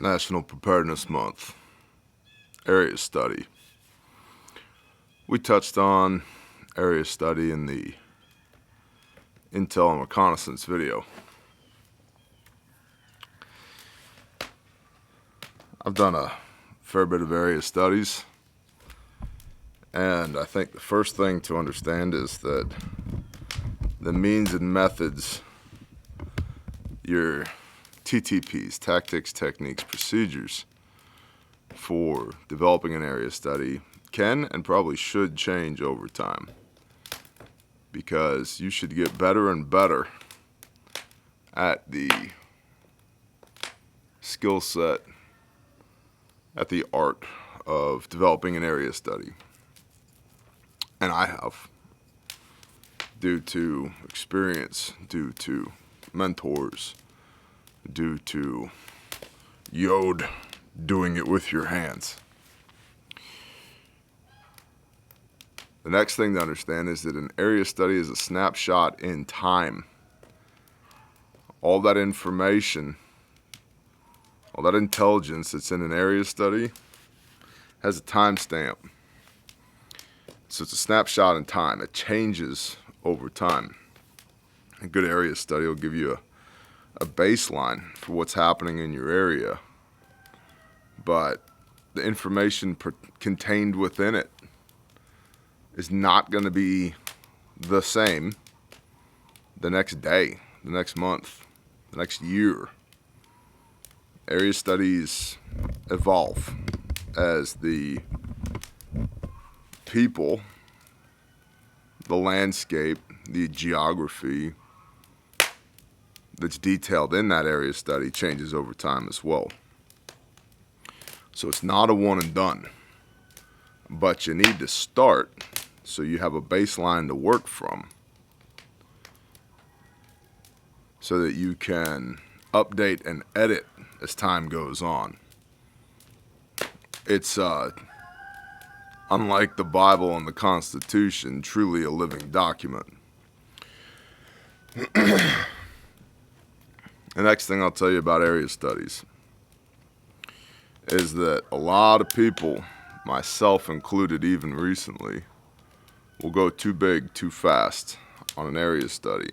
National Preparedness Month, area study. We touched on area study in the intel and reconnaissance video. I've done a fair bit of area studies, and I think the first thing to understand is that the means and methods, your TTPs, tactics, techniques, procedures, for developing an area study can and probably should change over time, because you should get better and better at the skill set, at the art of developing an area study. And I have, due to experience, due to mentors, due to Yod doing it with your hands. The next thing to understand is that an area study is a snapshot in time. All that information, all that intelligence that's in an area study has a timestamp. So it's a snapshot in time. It changes over time. A good area study will give you a baseline for what's happening in your area, but the information contained within it is not going to be the same the next day, the next month, the next year. Area studies evolve as the people, the landscape, the geography that's detailed in that area study changes over time as well. So it's not a one and done, but you need to start so you have a baseline to work from, so that you can update and edit as time goes on. It's unlike the Bible and the Constitution, truly a living document. The next thing I'll tell you about area studies is that a lot of people, myself included even recently, will go too big too fast on an area study.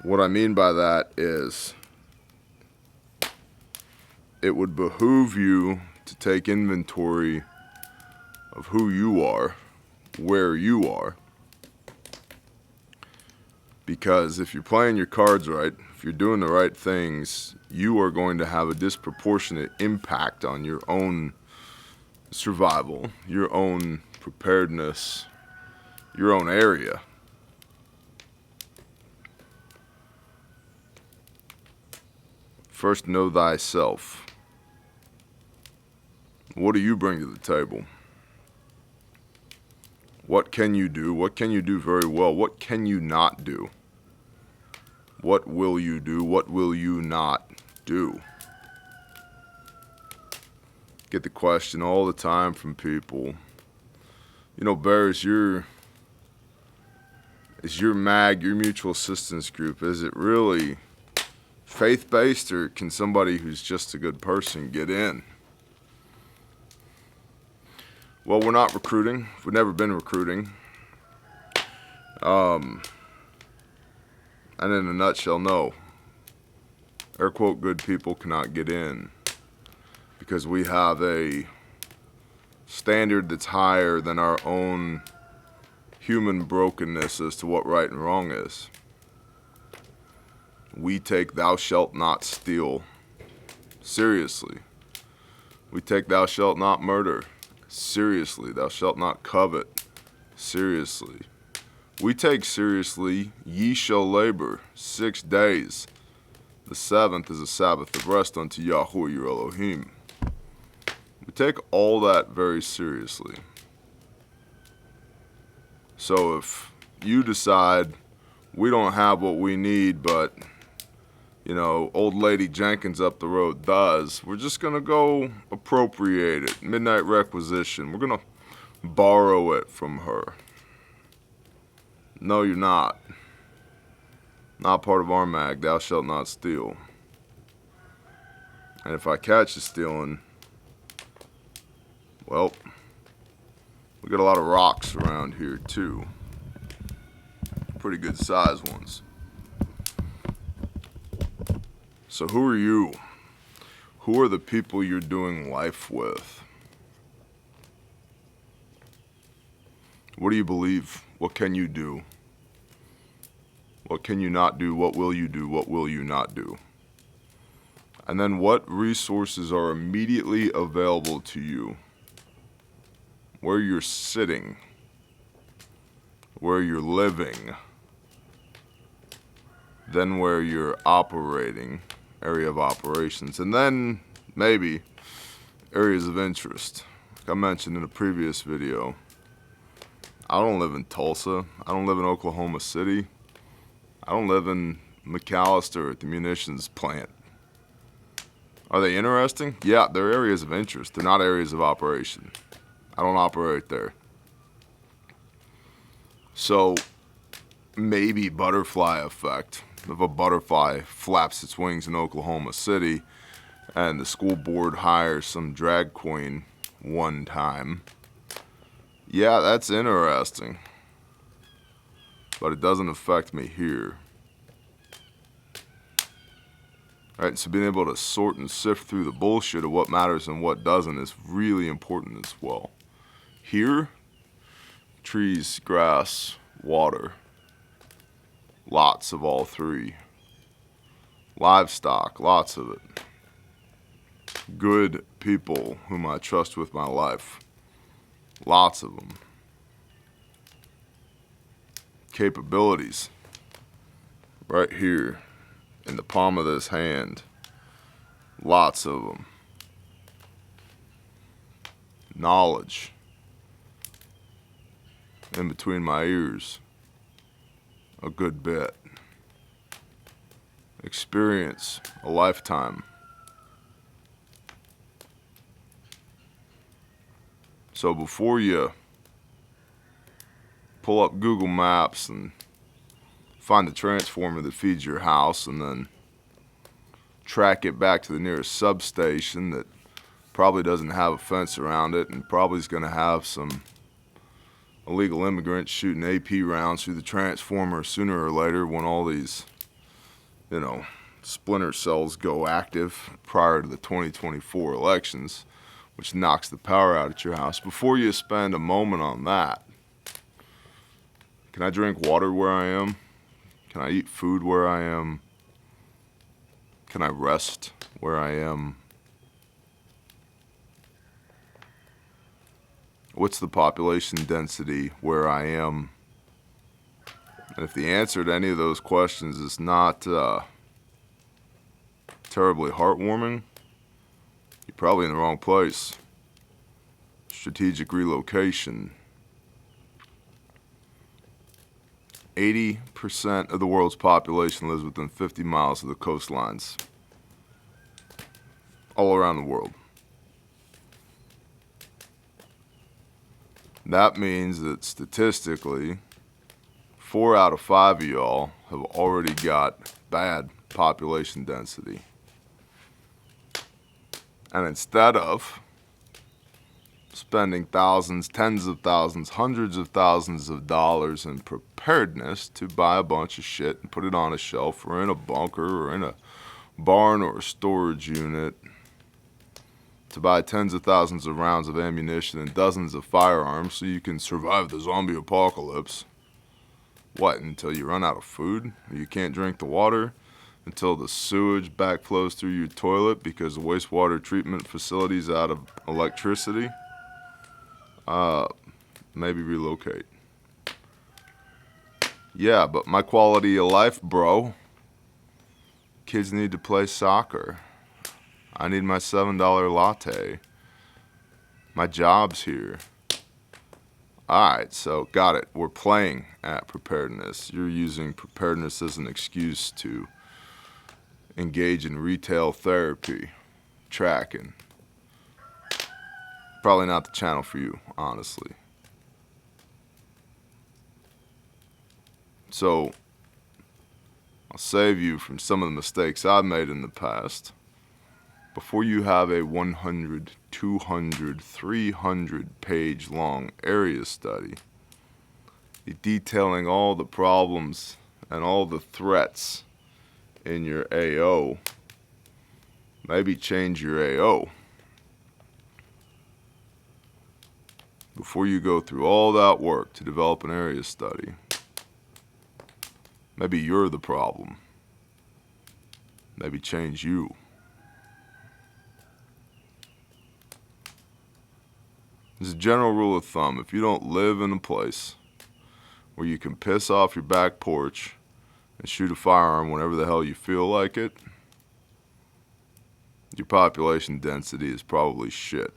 What I mean by that is it would behoove you to take inventory of who you are, where you are, because if you're playing your cards right, if you're doing the right things, you are going to have a disproportionate impact on your own survival, your own preparedness, your own area. First, know thyself. What do you bring to the table? What can you do? What can you do very well? What can you not do? What will you do? What will you not do? Get the question all the time from people. You know, Bear, is your MAG, your mutual assistance group, is it really faith-based, or can somebody who's just a good person get in? Well, we're not recruiting. We've never been recruiting. And in a nutshell, no. Air quote, good people cannot get in, because we have a standard that's higher than our own human brokenness as to what right and wrong is. We take thou shalt not steal seriously. We take thou shalt not murder seriously. Thou shalt not covet seriously. We take seriously, ye shall labor 6 days. The seventh is a Sabbath of rest unto Yahweh your Elohim. We take all that very seriously. So if you decide we don't have what we need, but old lady Jenkins up the road does, we're just going to go appropriate it. Midnight requisition. We're going to borrow it from her. No, you're not. Not part of our mag, thou shalt not steal. And if I catch you stealing, well, we got a lot of rocks around here too. Pretty good sized ones. So who are you? Who are the people you're doing life with? What do you believe? What can you do? What can you not do? What will you do? What will you not do? And then what resources are immediately available to you? Where you're sitting, where you're living, then where you're operating, area of operations, and then maybe areas of interest. Like I mentioned in a previous video, I don't live in Tulsa, I don't live in Oklahoma City, I don't live in McAllister at the munitions plant. Are they interesting? Yeah, they're areas of interest. They're not areas of operation. I don't operate there. So maybe butterfly effect. If a butterfly flaps its wings in Oklahoma City and the school board hires some drag queen one time, yeah, that's interesting. But it doesn't affect me here. Right, so being able to sort and sift through the bullshit of what matters and what doesn't is really important as well. Here, trees, grass, water, lots of all three. Livestock, lots of it. Good people whom I trust with my life, lots of them. Capabilities, right here in the palm of this hand, lots of them. Knowledge in between my ears, a good bit. Experience, a lifetime. So before you pull up Google Maps and find the transformer that feeds your house and then track it back to the nearest substation that probably doesn't have a fence around it and probably is going to have some illegal immigrants shooting AP rounds through the transformer sooner or later when all these, splinter cells go active prior to the 2024 elections, which knocks the power out at your house. Before you spend a moment on that, can I drink water where I am? Can I eat food where I am? Can I rest where I am? What's the population density where I am? And if the answer to any of those questions is not terribly heartwarming, you're probably in the wrong place. Strategic relocation. 80% of the world's population lives within 50 miles of the coastlines. All around the world. That means that statistically, 4 out of 5 of y'all have already got bad population density. And instead of spending thousands, tens of thousands, hundreds of thousands of dollars in preparedness to buy a bunch of shit and put it on a shelf or in a bunker or in a barn or a storage unit, to buy tens of thousands of rounds of ammunition and dozens of firearms so you can survive the zombie apocalypse. What, until you run out of food? Or you can't drink the water? Until the sewage backflows through your toilet because the wastewater treatment facility's out of electricity? Maybe relocate. Yeah, but my quality of life, bro. Kids need to play soccer. I need my $7 latte. My job's here. Alright, so got it. We're playing at preparedness. You're using preparedness as an excuse to engage in retail therapy, tracking. Probably not the channel for you, honestly. So, I'll save you from some of the mistakes I've made in the past. Before you have a 100, 200, 300 page long area study, detailing all the problems and all the threats in your AO, maybe change your AO. Before you go through all that work to develop an area study, maybe you're the problem. Maybe change you. As a general rule of thumb, if you don't live in a place where you can piss off your back porch and shoot a firearm whenever the hell you feel like it, your population density is probably shit.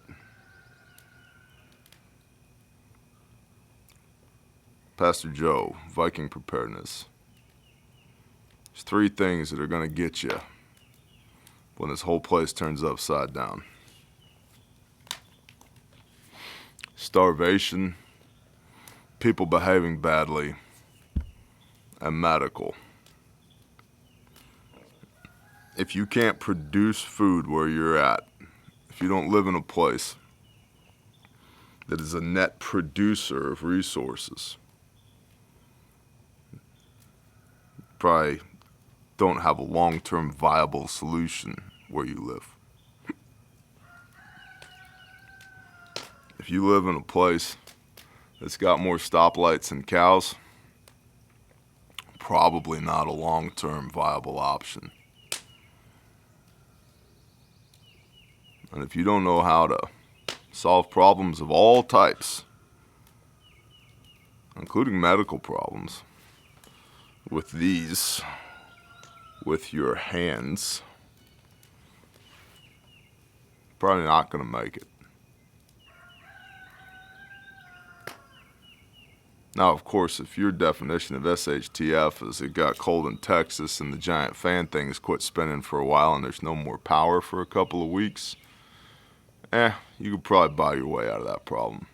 Pastor Joe, Viking Preparedness. There's 3 things that are going to get you when this whole place turns upside down. Starvation, people behaving badly, and medical. If you can't produce food where you're at, if you don't live in a place that is a net producer of resources, you probably don't have a long-term viable solution where you live. If you live in a place that's got more stoplights than cows, probably not a long-term viable option. And if you don't know how to solve problems of all types, including medical problems, with your hands, probably not going to make it. Now, of course, if your definition of SHTF is it got cold in Texas and the giant fan things quit spinning for a while and there's no more power for a couple of weeks, you could probably buy your way out of that problem.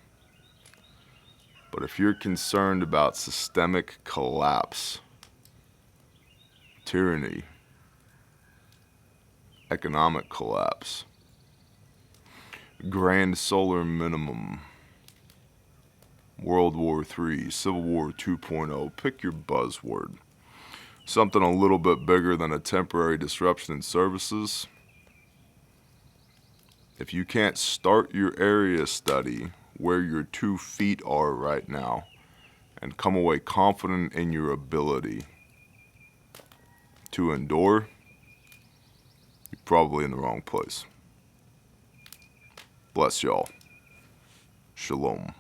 But if you're concerned about systemic collapse, tyranny, economic collapse, grand solar minimum, World War III, Civil War 2.0, pick your buzzword. Something a little bit bigger than a temporary disruption in services. If you can't start your area study where your 2 feet are right now and come away confident in your ability to endure, you're probably in the wrong place. Bless y'all. Shalom.